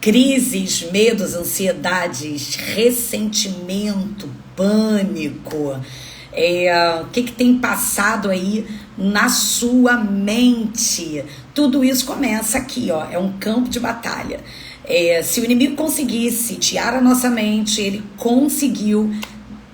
Crises, medos, ansiedades, ressentimento, pânico. O que tem passado aí na sua mente? Tudo isso começa aqui, ó. É um campo de batalha. Se o inimigo conseguisse tirar a nossa mente, ele conseguiu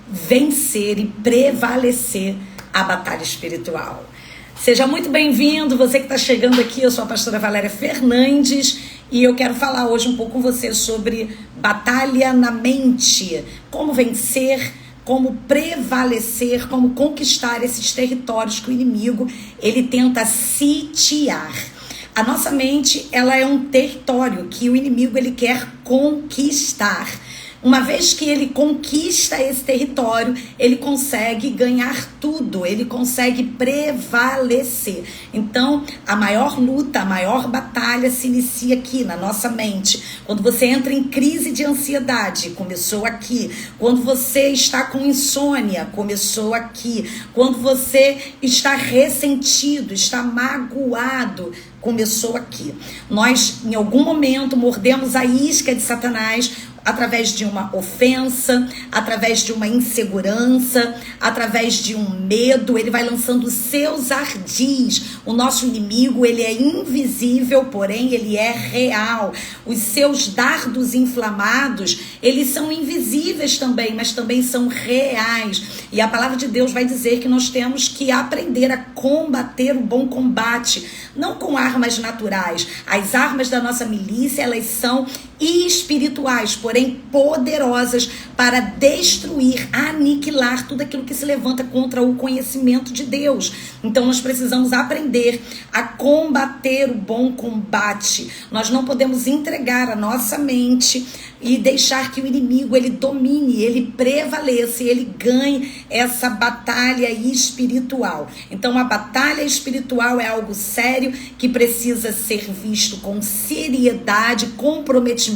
vencer e prevalecer a batalha espiritual. Seja muito bem-vindo, você que está chegando aqui. Eu sou a pastora Valéria Fernandes e eu quero falar hoje um pouco com você sobre batalha na mente, como vencer, como prevalecer, como conquistar esses territórios que o inimigo ele tenta sitiar. A nossa mente, ela é um território que o inimigo ele quer conquistar. Uma vez que ele conquista esse território, ele consegue ganhar tudo, ele consegue prevalecer. Então, a maior luta, a maior batalha se inicia aqui na nossa mente. Quando você entra em crise de ansiedade, começou aqui. Quando você está com insônia, começou aqui. Quando você está ressentido, está magoado, começou aqui. Nós, em algum momento, mordemos a isca de Satanás através de uma ofensa, através de uma insegurança, através de um medo. Ele vai lançando seus ardis. O nosso inimigo, ele é invisível, porém ele é real. Os seus dardos inflamados, eles são invisíveis também, mas também são reais. E a palavra de Deus vai dizer que nós temos que aprender a combater o bom combate, não com armas naturais. As armas da nossa milícia, elas são espirituais, porém poderosas para destruir, aniquilar tudo aquilo que se levanta contra o conhecimento de Deus. Então nós precisamos aprender a combater o bom combate. Nós não podemos entregar a nossa mente e deixar que o inimigo ele domine, ele prevaleça, ele ganhe essa batalha espiritual. Então a batalha espiritual é algo sério que precisa ser visto com seriedade, comprometimento.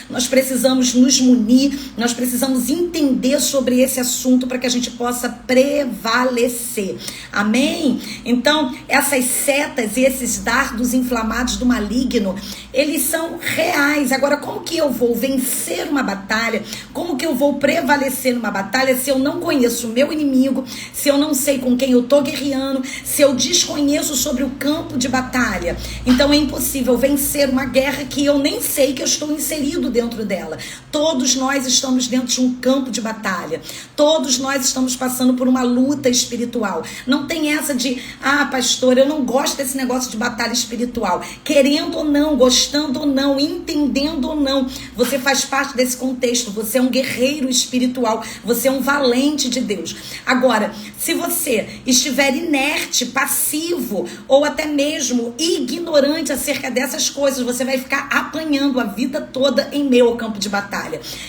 Nós precisamos nos munir, nós precisamos entender sobre esse assunto para que a gente possa prevalecer. Amém? Então, essas setas e esses dardos inflamados do maligno, eles são reais. Agora, como que eu vou vencer uma batalha? Como que eu vou prevalecer numa batalha se eu não conheço o meu inimigo, se eu não sei com quem eu tô guerreando, se eu desconheço sobre o campo de batalha? Então é impossível vencer uma guerra que eu nem sei que eu estou inserido dentro dela. Todos nós estamos dentro de um campo de batalha. Todos nós estamos passando por uma luta espiritual. Não tem essa de, pastor, eu não gosto desse negócio de batalha espiritual. Querendo ou não, gostando ou não, entendendo ou não, você faz parte desse contexto. Você é um guerreiro espiritual. Você é um valente de Deus. Agora, se você estiver inerte, passivo ou até mesmo ignorante acerca dessas coisas, você vai ficar apanhando a vida toda em meio ao campo de batalha.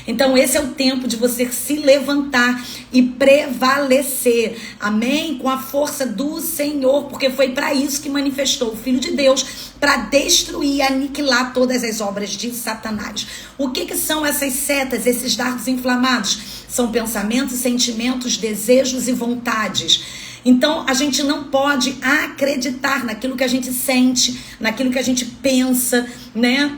Então esse é o tempo de você se levantar e prevalecer, amém? Com a força do Senhor, porque foi para isso que manifestou o Filho de Deus, para destruir e aniquilar todas as obras de Satanás. O que são essas setas, esses dardos inflamados? São pensamentos, sentimentos, desejos e vontades. Então, a gente não pode acreditar naquilo que a gente sente, naquilo que a gente pensa, né?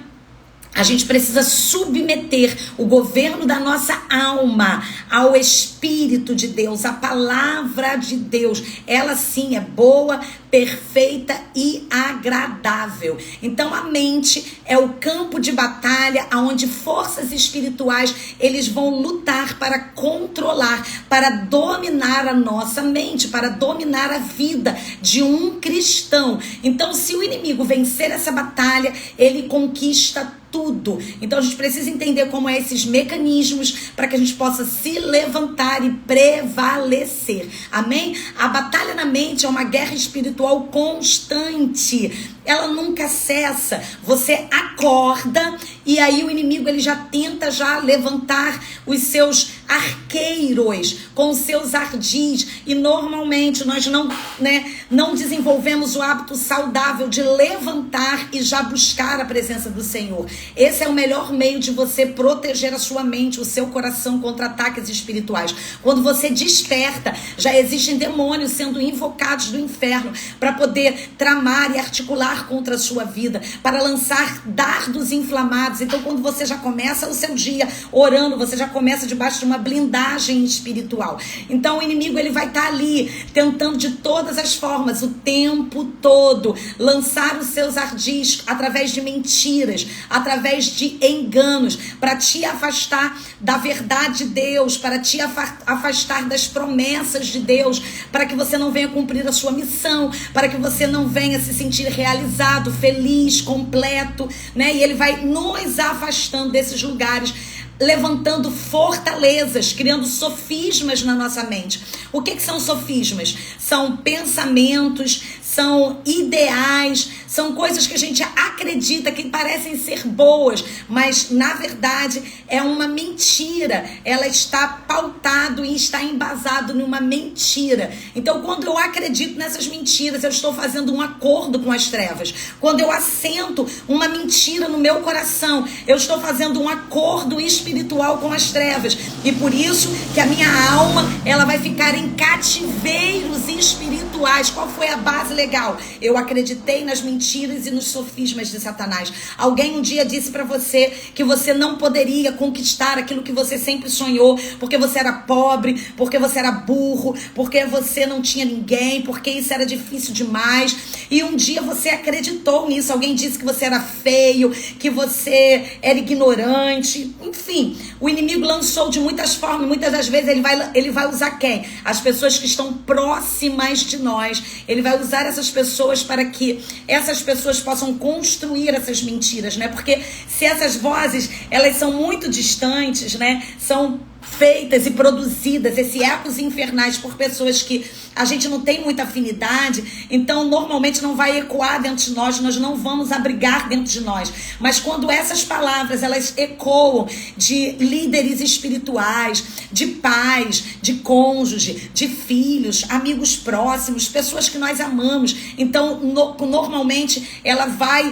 A gente precisa submeter o governo da nossa alma ao Espírito de Deus, à palavra de Deus. Ela sim é boa, perfeita e agradável. Então a mente é o campo de batalha onde forças espirituais eles vão lutar para controlar, para dominar a nossa mente, para dominar a vida de um cristão. Então se o inimigo vencer essa batalha, ele conquista tudo. Então a gente precisa entender como é esses mecanismos para que a gente possa se levantar e prevalecer. Amém? A batalha na mente é uma guerra espiritual constante. Ela nunca cessa. Você acorda e aí o inimigo ele já tenta levantar os seus arqueiros com seus ardis, e normalmente nós não desenvolvemos o hábito saudável de levantar e já buscar a presença do Senhor. Esse é o melhor meio de você proteger a sua mente, o seu coração contra ataques espirituais. Quando você desperta, já existem demônios sendo invocados do inferno para poder tramar e articular contra a sua vida, para lançar dardos inflamados. Então, quando você já começa o seu dia orando, você já começa debaixo de uma blindagem espiritual. Então, o inimigo ele vai estar ali tentando de todas as formas, o tempo todo, lançar os seus ardis através de mentiras, através de enganos, para te afastar da verdade de Deus, para te afastar das promessas de Deus, para que você não venha cumprir a sua missão, para que você não venha se sentir realizado, feliz, completo, né? E ele vai nos afastando desses lugares, levantando fortalezas, criando sofismas na nossa mente. O que são sofismas? São pensamentos, são ideais, são coisas que a gente acredita que parecem ser boas, mas na verdade é uma mentira. Ela está pautado e está embasado numa mentira. Então, quando eu acredito nessas mentiras, eu estou fazendo um acordo com as trevas. Quando eu assento uma mentira no meu coração, eu estou fazendo um acordo espiritual com as trevas. E por isso que a minha alma, ela vai ficar em cativeiros espirituais. Qual foi a base legal? Eu acreditei nas mentiras e nos sofismas de Satanás. Alguém um dia disse para você que você não poderia conquistar aquilo que você sempre sonhou, porque você era pobre, porque você era burro, porque você não tinha ninguém, porque isso era difícil demais. E um dia você acreditou nisso. Alguém disse que você era feio, que você era ignorante. Enfim, o inimigo lançou de muitas formas. Muitas das vezes ele vai usar quem? As pessoas que estão próximas de nós. Ele vai usar essas pessoas para que essas pessoas possam construir essas mentiras, né? Porque se essas vozes, elas são muito distantes, né? São feitas e produzidas, esses ecos infernais, por pessoas que a gente não tem muita afinidade, então normalmente não vai ecoar dentro de nós, nós não vamos abrigar dentro de nós. Mas quando essas palavras, elas ecoam de líderes espirituais, de pais, de cônjuge, de filhos, amigos próximos, pessoas que nós amamos, então normalmente ela vai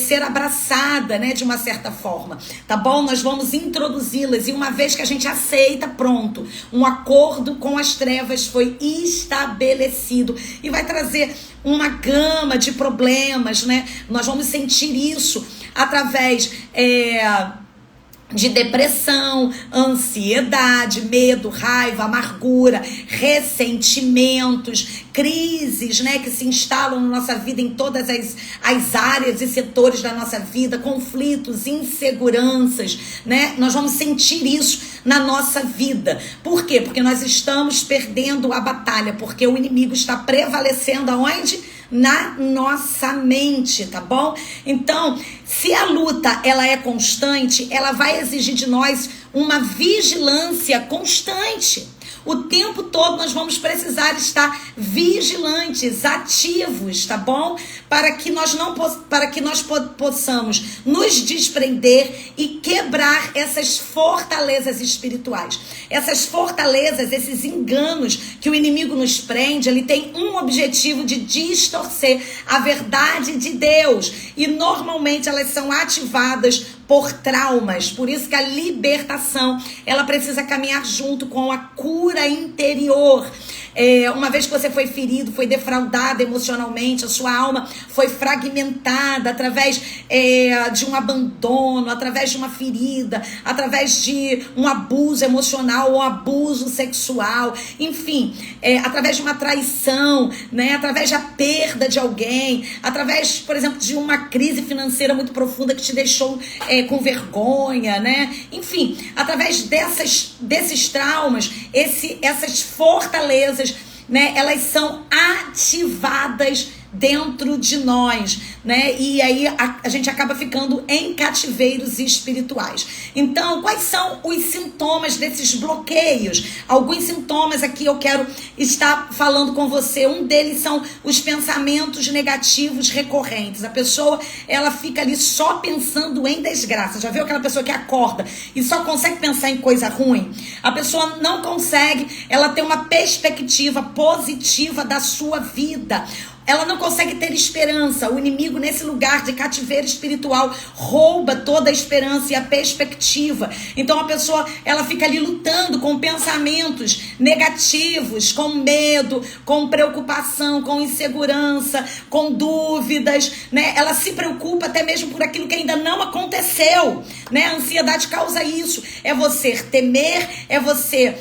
ser abraçada, né, de uma certa forma, tá bom? Nós vamos introduzi-las, e uma vez que a gente aceita, pronto, um acordo com as trevas foi estabelecido, e vai trazer uma gama de problemas, né? Nós vamos sentir isso através de depressão, ansiedade, medo, raiva, amargura, ressentimentos, crises, né, que se instalam na nossa vida em todas as áreas e setores da nossa vida, conflitos, inseguranças, né? Nós vamos sentir isso na nossa vida. Por quê? Porque nós estamos perdendo a batalha, porque o inimigo está prevalecendo aonde? Na nossa mente, tá bom? Então, se a luta ela é constante, ela vai exigir de nós uma vigilância constante. O tempo todo nós vamos precisar estar vigilantes, ativos, tá bom? Para que nós possamos nos desprender e quebrar essas fortalezas espirituais. Essas fortalezas, esses enganos que o inimigo nos prende, ele tem um objetivo de distorcer a verdade de Deus. E normalmente elas são ativadas por traumas. Por isso que a libertação, ela precisa caminhar junto com a cura interior. Uma vez que você foi ferido, foi defraudado emocionalmente, a sua alma foi fragmentada através de um abandono, através de uma ferida, através de um abuso emocional ou abuso sexual, enfim, através de uma traição, né? Através da perda de alguém, através, por exemplo, de uma crise financeira muito profunda que te deixou com vergonha, né? Enfim, através desses traumas, essas fortalezas, né, elas são ativadas dentro de nós, né? E aí a gente acaba ficando em cativeiros espirituais. Então, quais são os sintomas desses bloqueios? Alguns sintomas aqui eu quero estar falando com você. Um deles são os pensamentos negativos recorrentes. A pessoa, ela fica ali só pensando em desgraça. Já viu aquela pessoa que acorda e só consegue pensar em coisa ruim? A pessoa não consegue, ela tem uma perspectiva positiva da sua vida. Ela não consegue ter esperança. O inimigo, nesse lugar de cativeiro espiritual, rouba toda a esperança e a perspectiva. Então a pessoa, ela fica ali lutando com pensamentos negativos, com medo, com preocupação, com insegurança, com dúvidas, né? Ela se preocupa até mesmo por aquilo que ainda não aconteceu, né? A ansiedade causa isso. É você temer, é você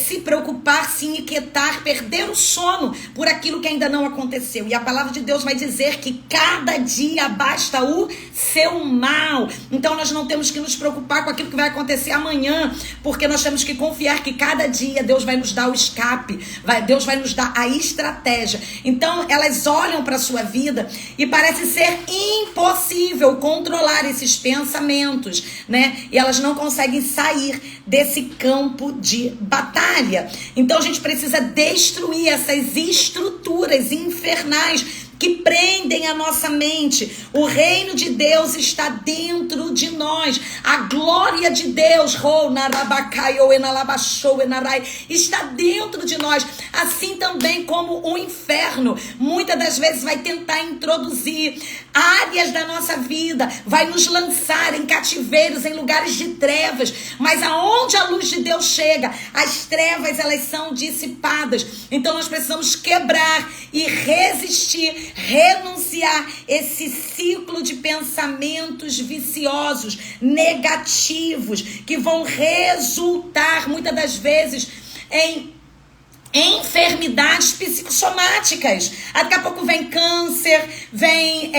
se preocupar, se inquietar, perder o sono por aquilo que ainda não aconteceu. E a palavra de Deus vai dizer que cada dia basta o seu mal. Então nós não temos que nos preocupar com aquilo que vai acontecer amanhã, porque nós temos que confiar que cada dia Deus vai nos dar o escape, Deus vai nos dar a estratégia. Então elas olham para a sua vida e parece ser impossível controlar esses pensamentos, né? E elas não conseguem sair desse campo de batalha. Então a gente precisa destruir essas estruturas infernais que prendem a nossa mente. O reino de Deus está dentro de nós. A glória de Deus está dentro de nós. Assim também como o inferno muitas das vezes vai tentar introduzir áreas da nossa vida, vai nos lançar em cativeiros, em lugares de trevas. Mas aonde a luz de Deus chega, as trevas, elas são dissipadas. Então nós precisamos quebrar e resistir, renunciar esse ciclo de pensamentos viciosos, negativos, que vão resultar muitas das vezes em enfermidades psicossomáticas. Daqui a pouco vem câncer, vem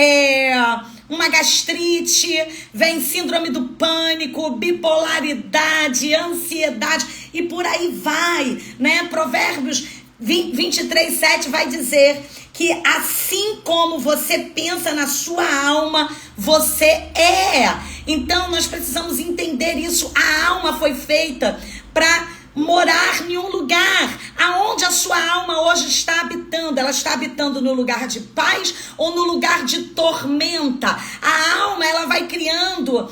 uma gastrite, vem síndrome do pânico, bipolaridade, ansiedade e por aí vai, né? Provérbios 23:7 vai dizer que assim como você pensa na sua alma, você é. Então nós precisamos entender isso. A alma foi feita para morar em um lugar. Aonde a sua alma hoje está habitando? Ela está habitando no lugar de paz ou no lugar de tormenta? A alma, ela vai criando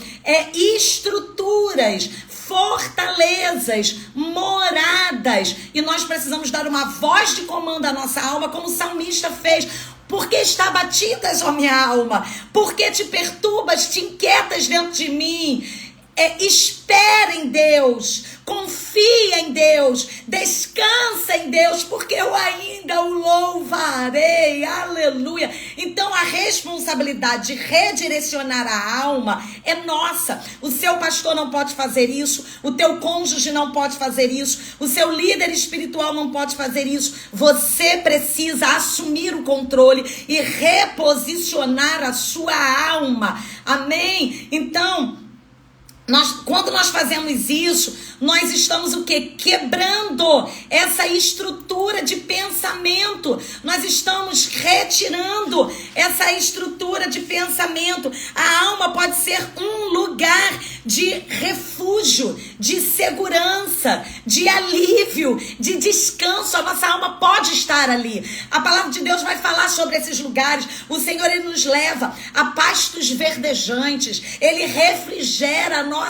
estruturas, fortalezas, moradas, e nós precisamos dar uma voz de comando à nossa alma, como o salmista fez. Por que está batidas, ó minha alma? Por que te perturbas, te inquietas dentro de mim? Espera em Deus, confia em Deus, descansa em Deus, porque eu ainda o louvarei, aleluia. Então a responsabilidade de redirecionar a alma é nossa. O seu pastor não pode fazer isso, o teu cônjuge não pode fazer isso, o seu líder espiritual não pode fazer isso. Você precisa assumir o controle e reposicionar a sua alma, amém? Então, quando nós fazemos isso, nós estamos o quê? Quebrando essa estrutura de pensamento. Nós estamos retirando essa estrutura de pensamento. A alma pode ser um lugar de refúgio, de segurança, de alívio, de descanso. A nossa alma pode estar ali. A palavra de Deus vai falar sobre esses lugares. O Senhor, Ele nos leva a pastos verdejantes. Ele refrigera a nossa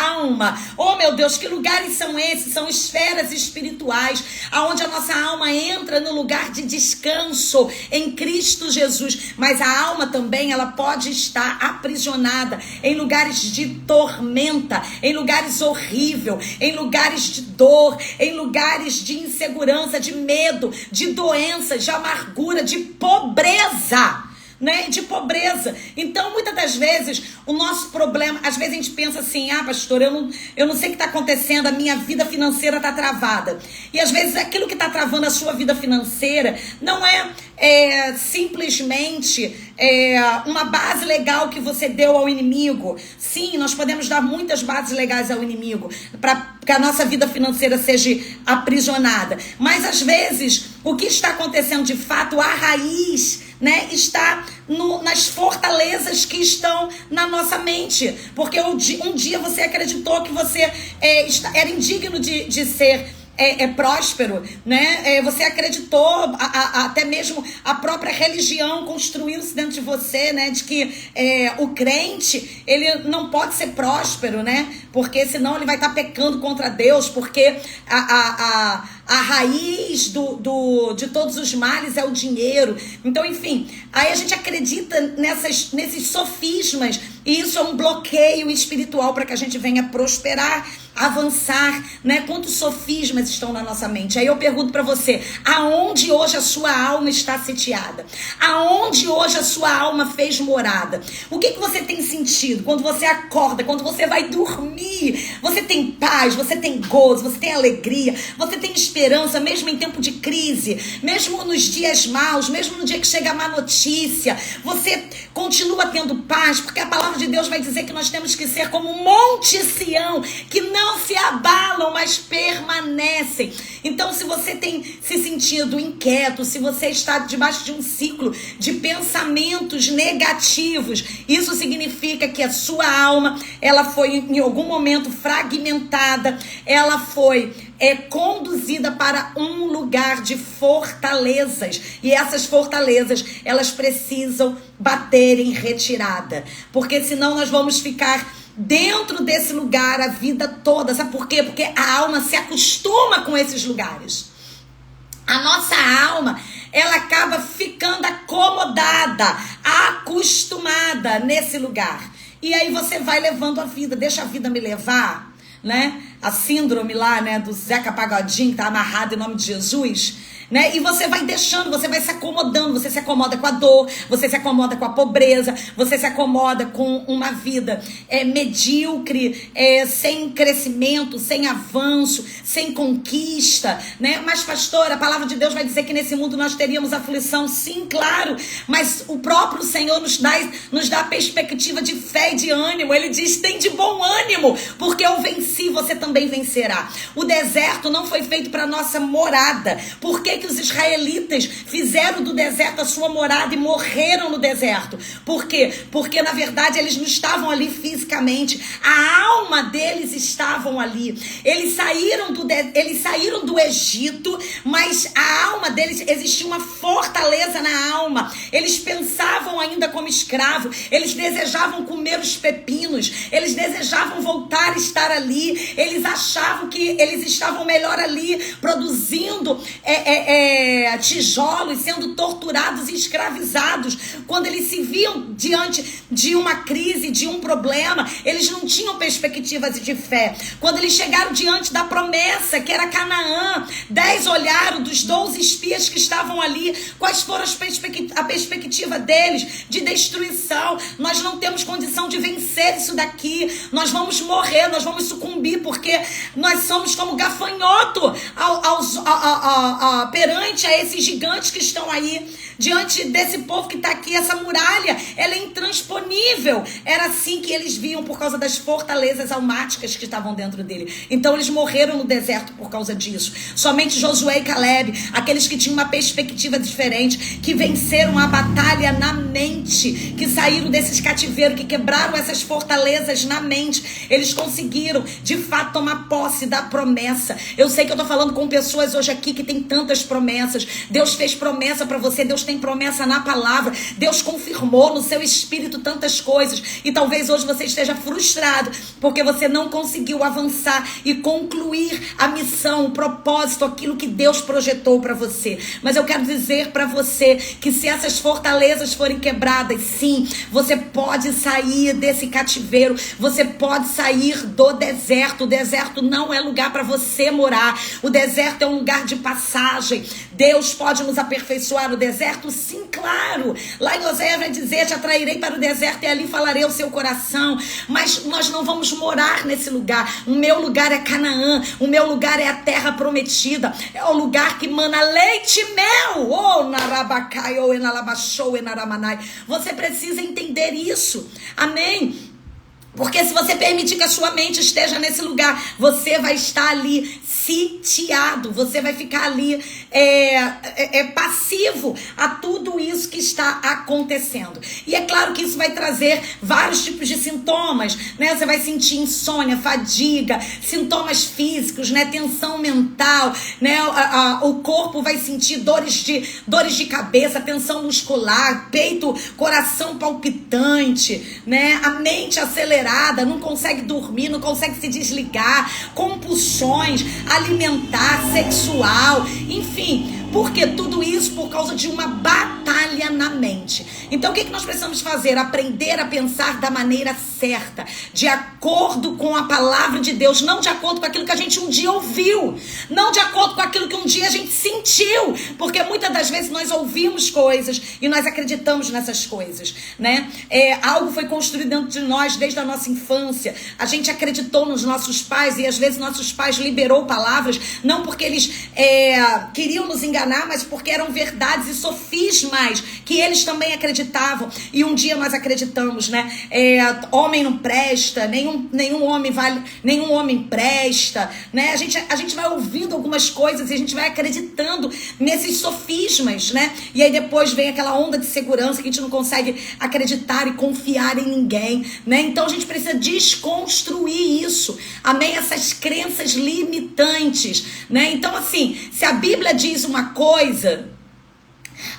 alma. Oh, meu Deus, que lugares são esses? São esferas espirituais, aonde a nossa alma entra no lugar de descanso em Cristo Jesus. Mas a alma também, ela pode estar aprisionada em lugares de tormenta, em lugares horríveis, em lugares de dor, em lugares de insegurança, de medo, de doença, de amargura, de pobreza. Né, de pobreza. Então, muitas das vezes, o nosso problema, às vezes a gente pensa assim, pastor, eu não sei o que está acontecendo, a minha vida financeira está travada. E às vezes aquilo que está travando a sua vida financeira não é simplesmente uma base legal que você deu ao inimigo. Sim, nós podemos dar muitas bases legais ao inimigo para que a nossa vida financeira seja aprisionada. Mas às vezes O que está acontecendo de fato, a raiz, né, está nas fortalezas que estão na nossa mente. Porque um dia você acreditou que você era indigno de ser próspero, né? Você acreditou, até mesmo a própria religião construiu-se dentro de você, né? De que o crente, ele não pode ser próspero, né? Porque senão ele vai estar pecando contra Deus, porque a raiz de todos os males é o dinheiro. Então, enfim, aí a gente acredita nesses sofismas, e isso é um bloqueio espiritual para que a gente venha prosperar, avançar, né? Quantos sofismas estão na nossa mente? Aí eu pergunto para você, aonde hoje a sua alma está sitiada? Aonde hoje a sua alma fez morada? O que você tem sentido quando você acorda, quando você vai dormir? Você tem paz, você tem gozo, você tem alegria, você tem esperança, mesmo em tempo de crise, mesmo nos dias maus, mesmo no dia que chega a má notícia, você continua tendo paz, porque a palavra de Deus vai dizer que nós temos que ser como um Monte Sião, que não se abalam, mas permanecem. Então, se você tem se sentido inquieto, se você está debaixo de um ciclo de pensamentos negativos, isso significa que a sua alma, ela foi em algum momento fragmentada, ela foi conduzida para um lugar de fortalezas, e essas fortalezas, elas precisam bater em retirada, porque senão nós vamos ficar dentro desse lugar a vida toda. Sabe por quê? Porque a alma se acostuma com esses lugares. A nossa alma, ela acaba ficando acomodada, acostumada nesse lugar. E aí você vai levando a vida, deixa a vida me levar, né? A síndrome lá, né, do Zeca Pagodinho, que tá amarrado em nome de Jesus, né? E você vai deixando, você vai se acomodando, você se acomoda com a dor, você se acomoda com a pobreza, você se acomoda com uma vida medíocre, sem crescimento, sem avanço, sem conquista, né? Mas, pastor, a palavra de Deus vai dizer que nesse mundo nós teríamos aflição, sim, claro, mas o próprio Senhor nos dá a perspectiva de fé e de ânimo. Ele diz, tem de bom ânimo, porque eu venci, você também vencerá. O deserto não foi feito para nossa morada. Por que os israelitas fizeram do deserto a sua morada e morreram no deserto? Por quê? Porque na verdade eles não estavam ali fisicamente, a alma deles estavam ali. Eles saíram do Egito, mas a alma deles, existia uma fortaleza na alma. Eles pensavam ainda como escravo, eles desejavam comer os pepinos, eles desejavam voltar a estar ali, eles achavam que eles estavam melhor ali, produzindo tijolos, sendo torturados e escravizados. Quando eles se viam diante de uma crise, de um problema, eles não tinham perspectivas de fé. Quando eles chegaram diante da promessa, que era Canaã, 10 olharam dos 12 espias que estavam ali, quais foram a perspectiva deles de destruição. Nós não temos condição de vencer isso daqui, nós vamos morrer, nós vamos sucumbir, porque nós somos como gafanhoto perante a esses gigantes que estão aí, diante desse povo que está aqui. Essa muralha, ela é intransponível. Era assim que eles viam, por causa das fortalezas almáticas que estavam dentro dele. Então eles morreram no deserto por causa disso. Somente Josué e Caleb, aqueles que tinham uma perspectiva diferente, que venceram a batalha na mente, que saíram desses cativeiros, que quebraram essas fortalezas na mente, eles conseguiram de fato tomar posse da promessa. Eu sei que eu estou falando com pessoas hoje aqui que tem tantas promessas. Deus fez promessa para você, Deus tem promessa na palavra, Deus confirmou no seu espírito tantas coisas, e talvez hoje você esteja frustrado porque você não conseguiu avançar e concluir a missão, o propósito, aquilo que Deus projetou para você. Mas eu quero dizer para você que se essas fortalezas forem quebradas, sim, você pode sair desse cativeiro, você pode sair do deserto. O deserto não é lugar para você morar, o deserto é um lugar de passagem. Deus pode nos aperfeiçoar no deserto? Sim, claro. Lá em Oséias vai dizer, te atrairei para o deserto e ali falarei ao seu coração. Mas nós não vamos morar nesse lugar. O meu lugar é Canaã, o meu lugar é a terra prometida, é o lugar que mana leite e mel. Oh, narabacai, oh, enalabachou, enaramanai. Você precisa entender isso. Amém? Porque se você permitir que a sua mente esteja nesse lugar, você vai estar ali sitiado, você vai ficar ali passivo a tudo isso que está acontecendo. E é claro que isso vai trazer vários tipos de sintomas, né? Você vai sentir insônia, fadiga, sintomas físicos, né? Tensão mental, né? O corpo vai sentir dores de cabeça, tensão muscular, peito, coração palpitante, né? A mente acelerada, não consegue dormir, não consegue se desligar, compulsões alimentar, sexual, enfim, porque tudo isso por causa de uma batalha na mente. Então o que nós precisamos fazer? Aprender a pensar da maneira certa, de acordo com a palavra de Deus, não de acordo com aquilo que a gente um dia ouviu, não de acordo com aquilo que um dia a gente sentiu, porque muitas das vezes nós ouvimos coisas e nós acreditamos nessas coisas, né? Algo foi construído dentro de nós desde a nossa infância, a gente acreditou nos nossos pais e às vezes nossos pais liberou palavras, não porque eles queriam nos enganar, mas porque eram verdades e sofismas que eles também acreditavam, e um dia nós acreditamos, né? Homem não presta, nenhum homem presta, né? A gente vai ouvindo algumas coisas e a gente vai acreditando nesses sofismas, né? E aí depois vem aquela onda de segurança que a gente não consegue acreditar e confiar em ninguém, né? Então a gente precisa desconstruir isso, amém? Essas crenças limitantes, né? Então assim, se a Bíblia diz uma coisa,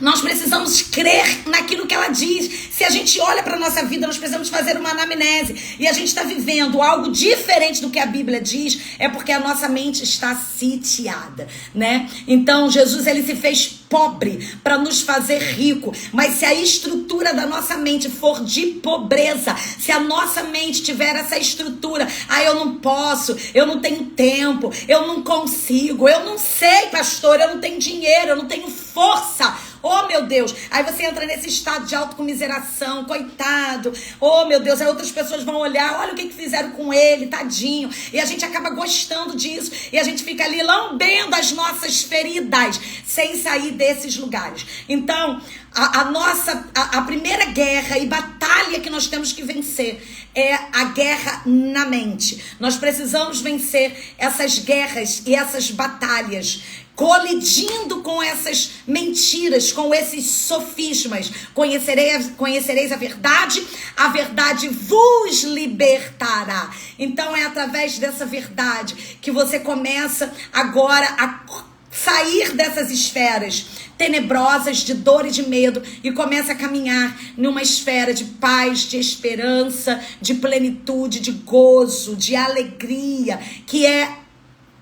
nós precisamos crer naquilo que ela diz. Se a gente olha para a nossa vida, nós precisamos fazer uma anamnese e a gente está vivendo algo diferente do que a Bíblia diz, é porque a nossa mente está sitiada, né? Então Jesus, ele se fez pobre para nos fazer rico, mas se a estrutura da nossa mente for de pobreza, se a nossa mente tiver essa estrutura, eu não posso, eu não tenho tempo, eu não consigo, eu não sei, pastor, eu não tenho dinheiro, eu não tenho força, oh meu Deus, aí você entra nesse estado de autocomiseração, coitado, oh meu Deus, aí outras pessoas vão olhar, olha o que fizeram com ele, tadinho, e a gente acaba gostando disso, e a gente fica ali lambendo as nossas feridas, sem sair desses lugares. Então, a primeira guerra e batalha que nós temos que vencer é a guerra na mente. Nós precisamos vencer essas guerras e essas batalhas, colidindo com essas mentiras, com esses sofismas. Conhecereis a verdade vos libertará. Então é através dessa verdade que você começa agora a sair dessas esferas tenebrosas de dor e de medo e começa a caminhar numa esfera de paz, de esperança, de plenitude, de gozo, de alegria, que é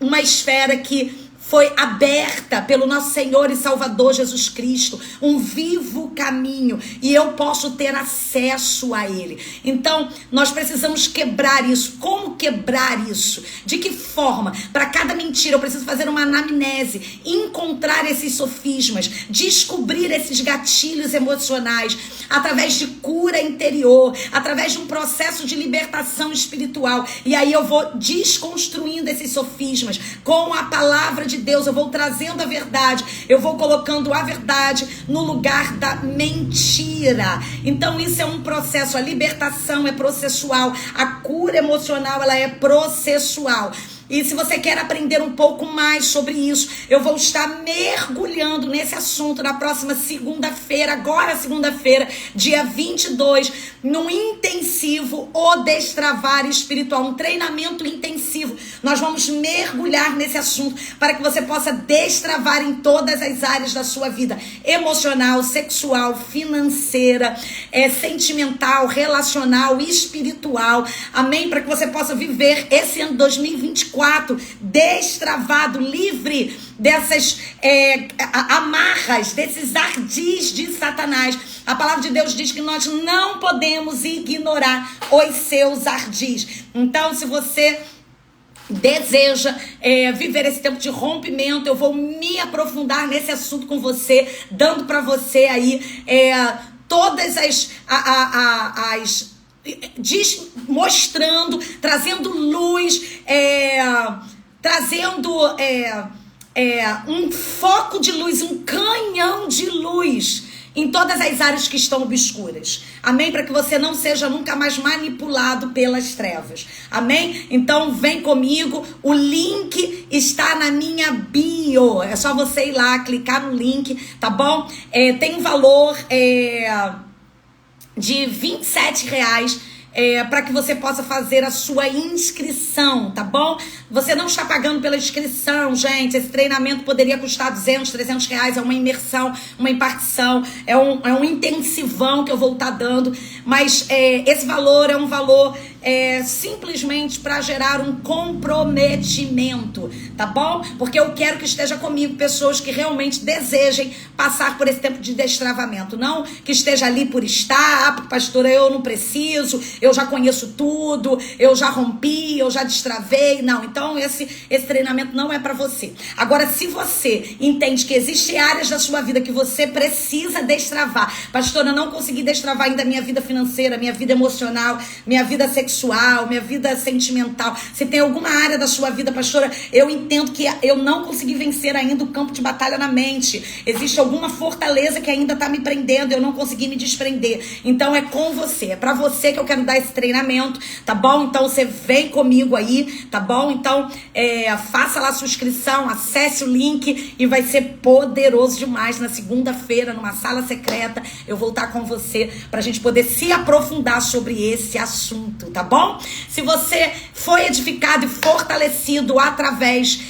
uma esfera que foi aberta pelo nosso Senhor e Salvador Jesus Cristo, um vivo caminho, e eu posso ter acesso a Ele. Então, nós precisamos quebrar isso. Como quebrar isso? De que forma? Para cada mentira, eu preciso fazer uma anamnese, encontrar esses sofismas, descobrir esses gatilhos emocionais, através de cura interior, através de um processo de libertação espiritual, e aí eu vou desconstruindo esses sofismas, com a palavra de Deus, eu vou trazendo a verdade, eu vou colocando a verdade no lugar da mentira. Então isso é um processo, a libertação é processual, a cura emocional, ela é processual. E se você quer aprender um pouco mais sobre isso, eu vou estar mergulhando nesse assunto na próxima segunda-feira, agora segunda-feira, dia 22, num intensivo, o Destravar Espiritual, um treinamento intensivo. Nós vamos mergulhar nesse assunto para que você possa destravar em todas as áreas da sua vida, emocional, sexual, financeira, sentimental, relacional, espiritual, amém? Para que você possa viver esse ano 2024 destravado, livre dessas amarras, desses ardis de Satanás. A palavra de Deus diz que nós não podemos ignorar os seus ardis. Então, se você deseja viver esse tempo de rompimento, eu vou me aprofundar nesse assunto com você, dando para você aí todas mostrando, trazendo luz, trazendo um foco de luz, um canhão de luz em todas as áreas que estão obscuras. Amém? Para que você não seja nunca mais manipulado pelas trevas. Amém? Então vem comigo. O link está na minha bio. É só você ir lá, clicar no link, tá bom? Tem um valor de R$27. Para que você possa fazer a sua inscrição, tá bom? Você não está pagando pela inscrição, gente. Esse treinamento poderia custar R$200, R$300. É uma imersão, uma impartição, é um intensivão que eu vou estar dando. Mas esse valor é um valor simplesmente para gerar um comprometimento, tá bom? Porque eu quero que esteja comigo pessoas que realmente desejem passar por esse tempo de destravamento. Não que esteja ali por estar, pastora, eu não preciso, eu já conheço tudo, eu já rompi, eu já destravei. Não, então esse treinamento não é para você. Agora, se você entende que existem áreas da sua vida que você precisa destravar, pastora, eu não consegui destravar ainda minha vida financeira, minha vida emocional, minha vida sexual, minha vida sentimental. Se tem alguma área da sua vida, pastora, eu entendo que eu não consegui vencer ainda o campo de batalha na mente. Existe alguma fortaleza que ainda está me prendendo, eu não consegui me desprender. Então é com você, é para você que eu quero dar esse treinamento, tá bom? Então você vem comigo aí, tá bom? Então faça lá a sua inscrição, acesse o link e vai ser poderoso demais. Na segunda-feira, numa sala secreta, eu vou estar com você pra gente poder se aprofundar sobre esse assunto, tá bom? Se você foi edificado e fortalecido através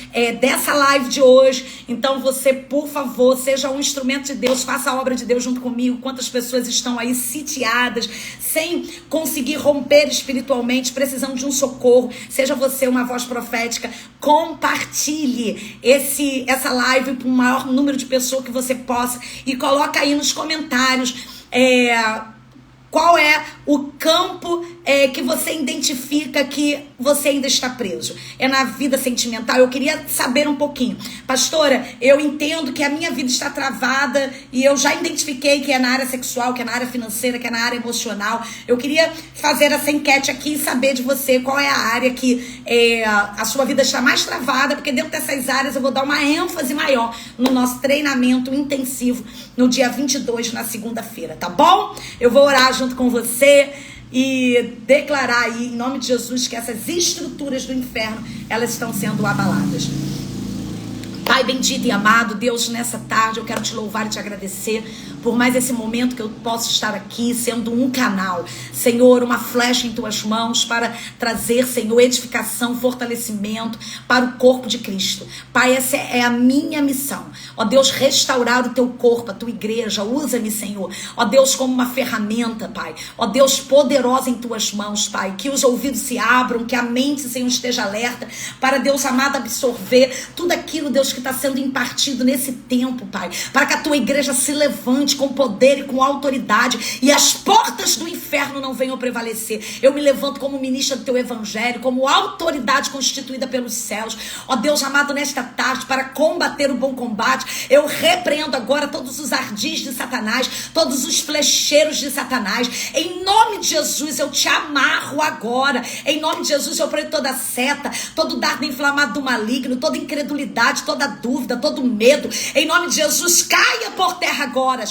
dessa live de hoje, então você, por favor, seja um instrumento de Deus, faça a obra de Deus junto comigo. Quantas pessoas estão aí sitiadas, sem conseguir romper espiritualmente, precisando de um socorro. Seja você uma voz profética, compartilhe essa live para o maior número de pessoas que você possa e coloca aí nos comentários qual é o campo que você identifica que você ainda está preso. É na vida sentimental? Eu queria saber um pouquinho. Pastora, eu entendo que a minha vida está travada e eu já identifiquei que é na área sexual, que é na área financeira, que é na área emocional. Eu queria fazer essa enquete aqui e saber de você qual é a área que a sua vida está mais travada, porque dentro dessas áreas eu vou dar uma ênfase maior no nosso treinamento intensivo no dia 22, na segunda-feira, tá bom? Eu vou orar junto com você e declarar aí, em nome de Jesus, que essas estruturas do inferno, elas estão sendo abaladas. Pai bendito e amado, Deus, nessa tarde eu quero te louvar e te agradecer por mais esse momento que eu posso estar aqui sendo um canal, Senhor, uma flecha em tuas mãos para trazer, Senhor, edificação, fortalecimento para o corpo de Cristo. Pai, essa é a minha missão. Ó Deus, restaurar o teu corpo, a tua igreja. Usa-me, Senhor, ó Deus, como uma ferramenta, Pai. Ó Deus, poderosa em tuas mãos, Pai. Que os ouvidos se abram, que a mente, Senhor, esteja alerta para, Deus amado, absorver tudo aquilo, Deus, que está sendo impartido nesse tempo, Pai. Para que a tua igreja se levante com poder e com autoridade e as portas do inferno não venham prevalecer. Eu me levanto como ministra do teu evangelho, como autoridade constituída pelos céus. Ó Deus amado, nesta tarde, para combater o bom combate, eu repreendo agora todos os ardis de Satanás, todos os flecheiros de Satanás. Em nome de Jesus, eu te amarro agora. Em nome de Jesus, eu prendo toda seta, todo dardo inflamado do maligno, toda incredulidade, toda dúvida, todo medo. Em nome de Jesus, caia por terra agora.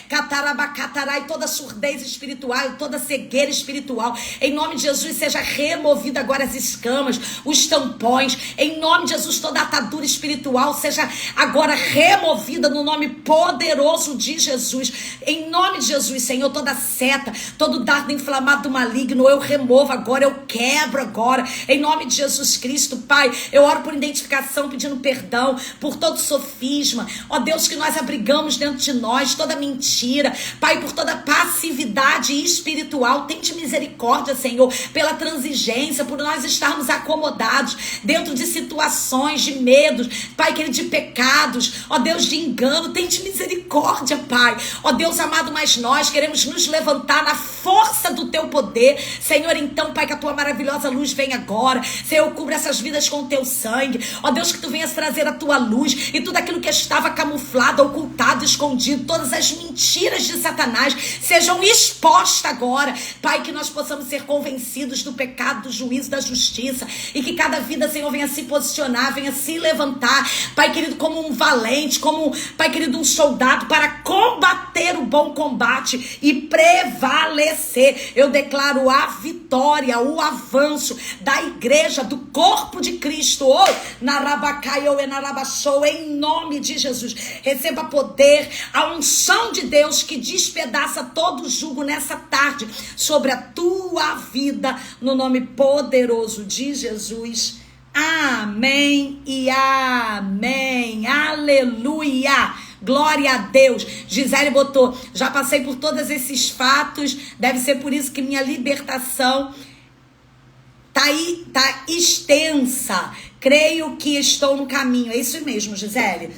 Catarabacatarai, toda surdez espiritual, toda cegueira espiritual. Em nome de Jesus, seja removida agora as escamas, os tampões. Em nome de Jesus, toda atadura espiritual seja agora removida no nome poderoso de Jesus. Em nome de Jesus, Senhor, toda seta, todo dardo inflamado do maligno, eu removo agora, eu quebro agora. Em nome de Jesus Cristo, Pai, eu oro por identificação, pedindo perdão por todo sofisma. Ó Deus, que nós abrigamos dentro de nós, toda mentira, Pai, por toda passividade espiritual. Tente misericórdia, Senhor, pela transigência, por nós estarmos acomodados dentro de situações de medos, Pai querido, de pecados, ó Deus, de engano. Tente misericórdia, Pai, ó Deus amado, mas nós queremos nos levantar na força do teu poder, Senhor. Então, Pai, que a tua maravilhosa luz venha agora, Senhor, cubra essas vidas com o teu sangue, ó Deus, que tu venhas trazer a tua luz, e tudo aquilo que estava camuflado, ocultado, escondido, todas as mentiras de Satanás sejam expostas agora. Pai, que nós possamos ser convencidos do pecado, do juízo, da justiça, e que cada vida, Senhor, venha se posicionar, venha se levantar, Pai querido, como um valente, como, Pai querido, um soldado para combater o bom combate e prevalecer. Eu declaro a vitória, o avanço da igreja, do corpo de Cristo, em nome de Jesus. Receba poder, a unção de Deus que despedaça todo jugo nessa tarde sobre a tua vida, no nome poderoso de Jesus. Amém e amém. Aleluia. Glória a Deus. Gisele botou: já passei por todos esses fatos, deve ser por isso que minha libertação tá extensa. Creio que estou no caminho. É isso mesmo, Gisele.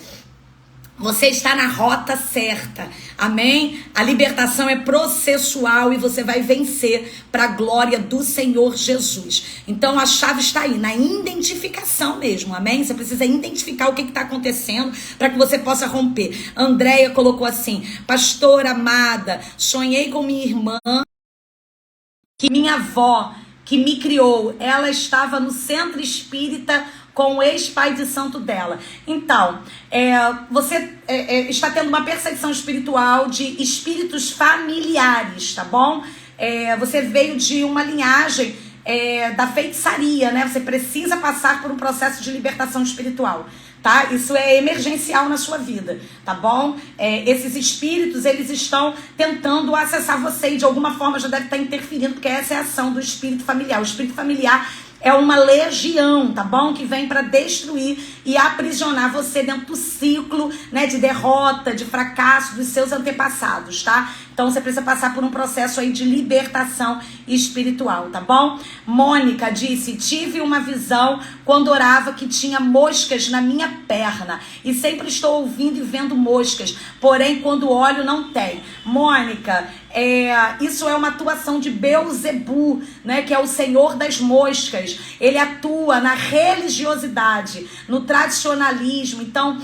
Você está na rota certa, amém? A libertação é processual e você vai vencer para a glória do Senhor Jesus. Então a chave está aí, na identificação mesmo, amém? Você precisa identificar o que está acontecendo para que você possa romper. Andréia colocou assim: pastora amada, sonhei com minha irmã, que minha avó, que me criou, ela estava no centro espírita com o ex-pai de santo dela. Então, você está tendo uma perseguição espiritual de espíritos familiares, tá bom? Você veio de uma linhagem da feitiçaria, né? Você precisa passar por um processo de libertação espiritual, tá? Isso é emergencial na sua vida, tá bom? Esses espíritos, eles estão tentando acessar você e de alguma forma já deve estar interferindo, porque essa é a ação do espírito familiar. O espírito familiar é uma legião, tá bom? Que vem para destruir e aprisionar você dentro do ciclo, né, de derrota, de fracasso dos seus antepassados, tá? Então você precisa passar por um processo aí de libertação espiritual, tá bom? Mônica disse: tive uma visão quando orava que tinha moscas na minha perna e sempre estou ouvindo e vendo moscas, porém quando olho não tem. Mônica, isso é uma atuação de Beuzebu, né, que é o senhor das moscas. Ele atua na religiosidade, no tradicionalismo. Então,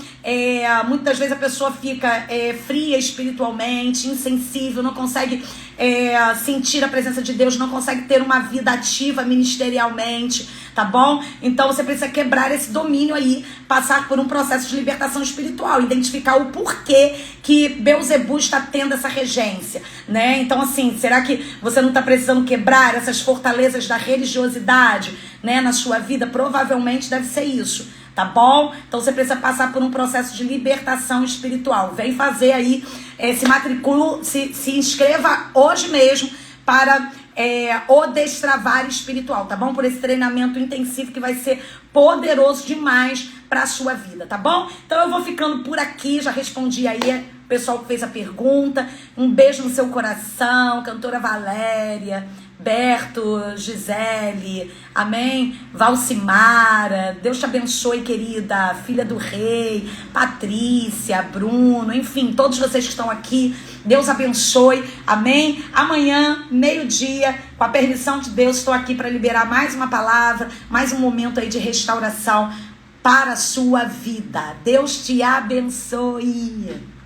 muitas vezes a pessoa fica fria espiritualmente, insensível, não consegue sentir a presença de Deus, não consegue ter uma vida ativa ministerialmente, tá bom? Então você precisa quebrar esse domínio aí, passar por um processo de libertação espiritual, identificar o porquê que Beuzebu está tendo essa regência, né? Então assim, será que você não está precisando quebrar essas fortalezas da religiosidade, né, na sua vida? Provavelmente deve ser isso, tá bom? Então você precisa passar por um processo de libertação espiritual. Vem fazer aí, se inscreva hoje mesmo para o destravar espiritual, tá bom? Por esse treinamento intensivo que vai ser poderoso demais para a sua vida, tá bom? Então eu vou ficando por aqui, já respondi aí o pessoal que fez a pergunta. Um beijo no seu coração, cantora Valéria, Berto, Gisele, amém? Valcimara, Deus te abençoe, querida, filha do rei, Patrícia, Bruno, enfim, todos vocês que estão aqui, Deus abençoe, amém? Amanhã, meio-dia, com a permissão de Deus, estou aqui para liberar mais uma palavra, mais um momento aí de restauração para a sua vida. Deus te abençoe.